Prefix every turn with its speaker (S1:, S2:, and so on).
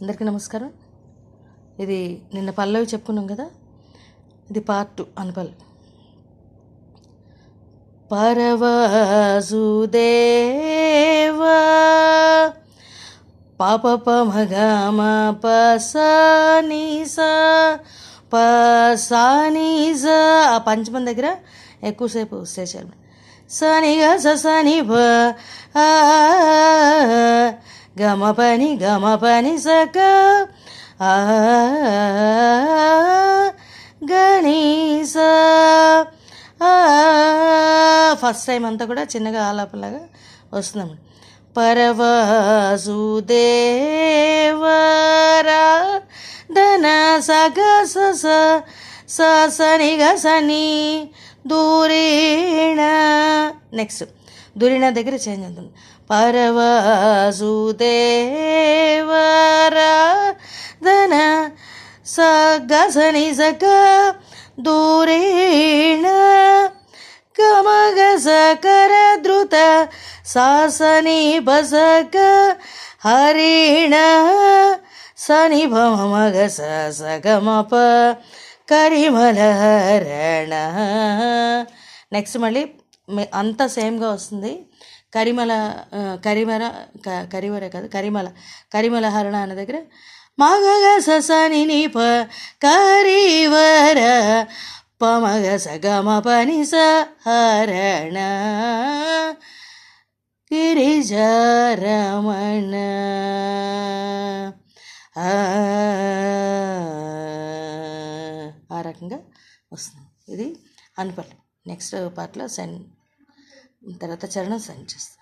S1: అందరికీ నమస్కారం. ఇది నిన్న పల్లవి చెప్పుకున్నాం కదా, ఇది పార్ట్ 2 అనుపల్లి. పరవాసుదేవా పాప పమగమ పసనీస పసానీస. ఆ పంచమం దగ్గర ఎక్కువసేపు స్టే చేయాలి. సనిగ సని గమ పని సక గణీస. ఫస్ట్ టైం అంతా కూడా చిన్నగా ఆలాపలాగా వస్తుందన్నమాట. పరవాసుదేవరా ధన సగ సని గని దూరేణ. నెక్స్ట్ దూరిణ దగ్గర చేంజ్ అవుతుంది. పరవాసుదేవరా ధన సని సక దూరేణ గమగ సకర ధృత సాసని బసక హరిణ సని భమగ సగమప కరిమల హరణ. నెక్స్ట్ మళ్ళీ అంతా సేమ్గా వస్తుంది. కరిమల హరణ అనే దగ్గర మగగ సని నిప కరివర పమగ సగమ పని సహరణ గిరిజరమణ. ఆ రకంగా వస్తుంది. ఇది అనుపల్లి. నెక్స్ట్ పార్ట్లో తర్వాత చరణం సెండ్ చేస్తాను.